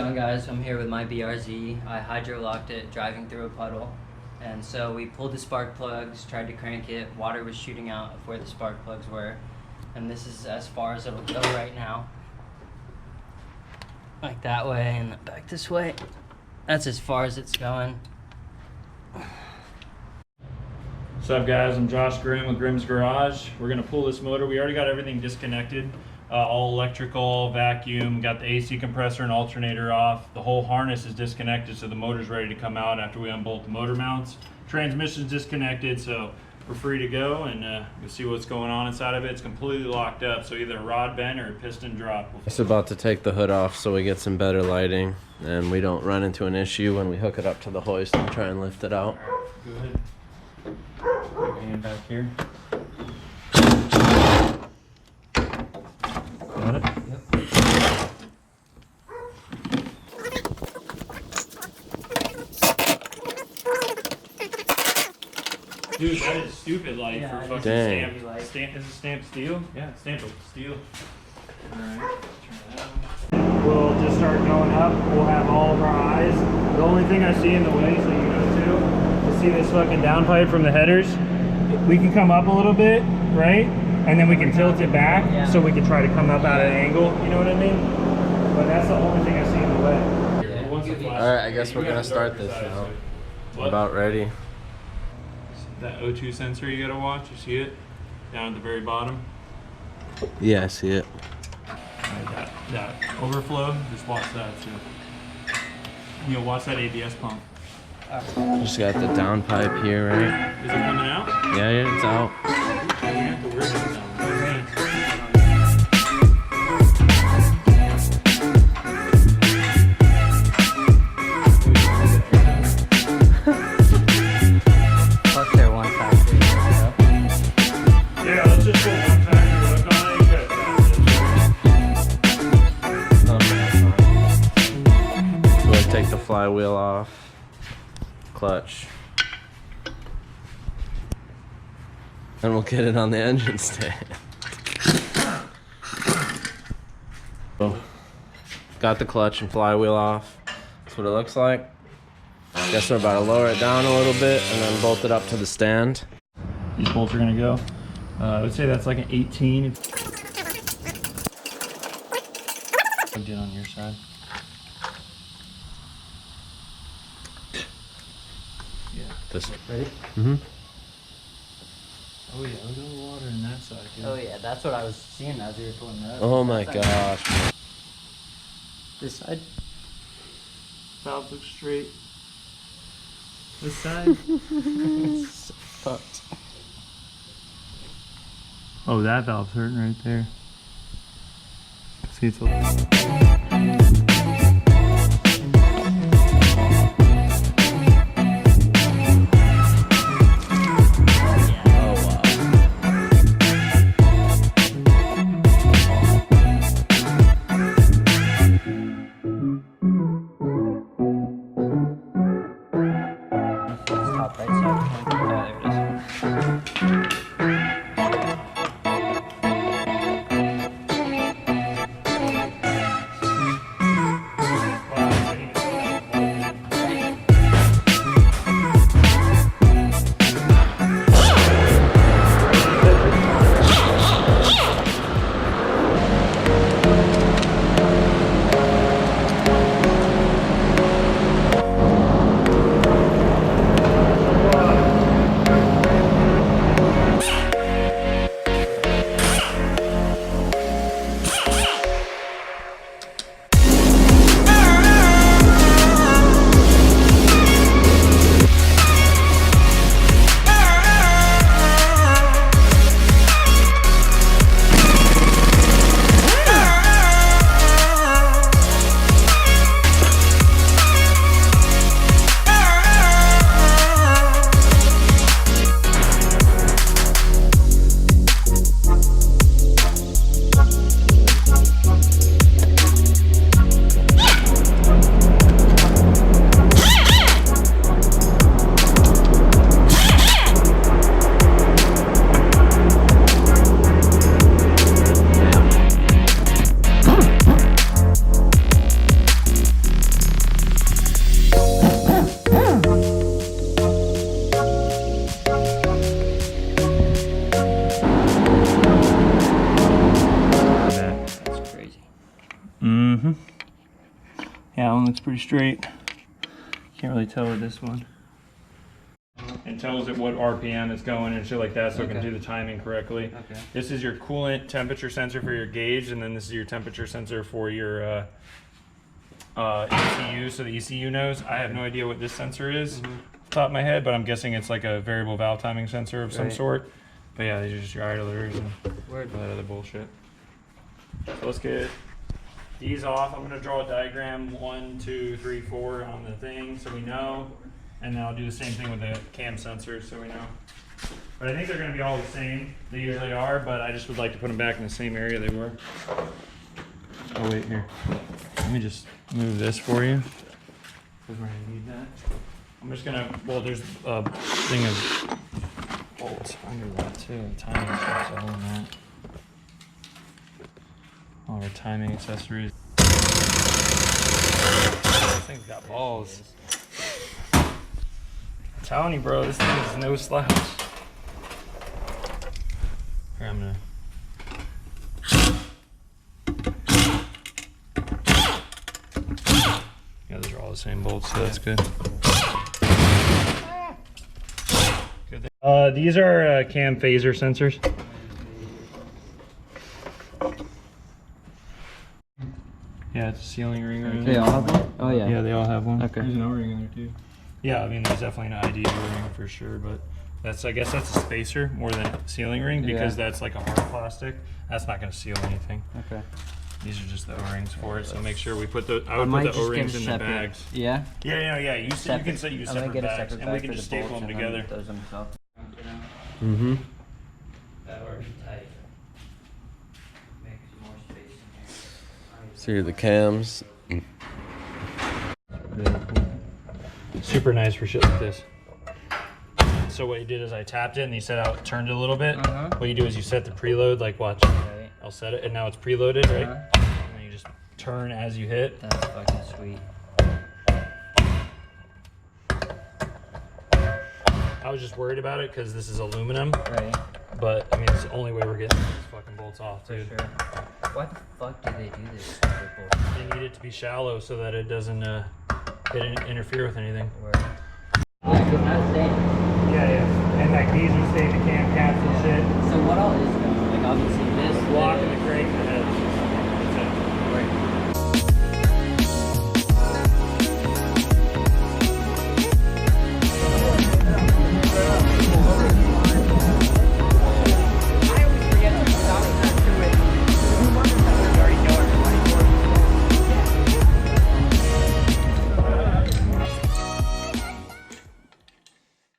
going, guys? I'm here with my BRZ. I hydrolocked it driving through a puddle, and so we pulled the spark plugs, tried to crank it. Water was shooting out of where the spark plugs were, and this is as far as it'll go right now. Like that way and back this way. That's as far as it's going. What's up, guys? I'm Josh Grimm with Grimm's Garage. We're gonna pull this motor. We already got everything disconnected. All electrical, vacuum, got the AC compressor and alternator off. The whole harness is disconnected, so the motor's ready to come out after we unbolt the motor mounts. Transmission's disconnected, so we're free to go, and you'll see what's going on inside of it. It's completely locked up, so either a rod bend or a piston drop. It's about to take the hood off so we get some better lighting and we don't run into an issue when we hook it up to the hoist and try and lift it out. Go ahead. Put your hand back here. Got it? Yep. Dude, that is stupid light for fucking Dang. stamp. Is it stamped steel? Yeah, it's stamped steel. Alright, turn that on. We'll just start going up. We'll have all of our eyes. The only thing I see in the way, so you know too, is see this fucking downpipe from the headers. We can come up a little bit, right? And then we can tilt it back, so we can try to come up at an angle, you know what I mean? But that's the only thing I see in the way. Alright, I guess we're gonna start this now. What? About ready. That O2 sensor you gotta watch, you see it? Down at the very bottom. Yeah, I see it. Right, that overflow, just watch that too. You'll watch that ABS pump. Just got the downpipe here, right? Is it coming out? Yeah, it's out. You have to worry about that. Yeah, let's just put one factory look on it. You got So we'll take the flywheel off. Clutch. And we'll get it on the engine stand. So, got the clutch and flywheel off. That's what it looks like. Guess we're about to lower it down a little bit and then bolt it up to the stand. These bolts are gonna go. I would say that's like an 18. Plugged in on your side. Yeah. This. Ready? Mm-hmm. Oh yeah, look at the water in that side. Dude. Oh yeah, that's what I was seeing as we were pulling it up. Oh my gosh. This side? Valves look straight. This side? It's fucked. Oh, that valve's hurting right there. See, it's a Top right side. Yeah, there it is. looks pretty straight. Can't really tell with this one. It tells it what RPM it's going and shit like that, so it can do the timing correctly. Okay. This is your coolant temperature sensor for your gauge, and then this is your temperature sensor for your ECU, so the ECU knows. I have no idea what this sensor is off the top of my head, but I'm guessing it's like a variable valve timing sensor of some sort. But yeah, these are just your idlers and all that other bullshit. So let's get these off. I'm gonna draw a diagram 1, 2, 3, 4 on the thing so we know. And then I'll do the same thing with the cam sensors so we know. But I think they're gonna be all the same. They usually are, but I just would like to put them back in the same area they were. Oh wait, here. Let me just move this for you, because we're gonna need that. I'm just gonna, well, there's a thing of bolts under that too, timing stuff's all in that. All of our timing accessories. This thing's got balls. I'm telling you, bro, this thing is no slouch. Here, I'm gonna. Yeah, those are all the same bolts, so that's good. These are cam phaser sensors. Yeah, it's a sealing ring ring. They all have one? Oh yeah. Yeah, they all have one. Okay. There's an O-ring in there too. Yeah, I mean, there's definitely an ID O-ring for sure, but that's, I guess that's a spacer more than a sealing ring, because that's like a hard plastic. That's not going to seal anything. Okay. These are just the O-rings for it, so make sure we put the, I would put the O-rings in the bags. Yeah? Yeah. You can set you separate bags, and we can just staple them together. Mm-hmm. That would be tight. Make more space in here. So here are the cams. Super nice for shit like this. So what you did is I tapped it and you said how it turned a little bit. What you do is you set the preload, like watch. Right. I'll set it and now it's preloaded, right? And then you just turn as you hit. That's fucking sweet. I was just worried about it because this is aluminum. Right. But I mean, it's the only way we're getting these fucking bolts off, dude. For sure. Why the fuck do they do this? They need it to be shallow so that it doesn't interfere with anything. Yeah. And like these would stay in the cam caps and shit. So what all is that? Like obviously this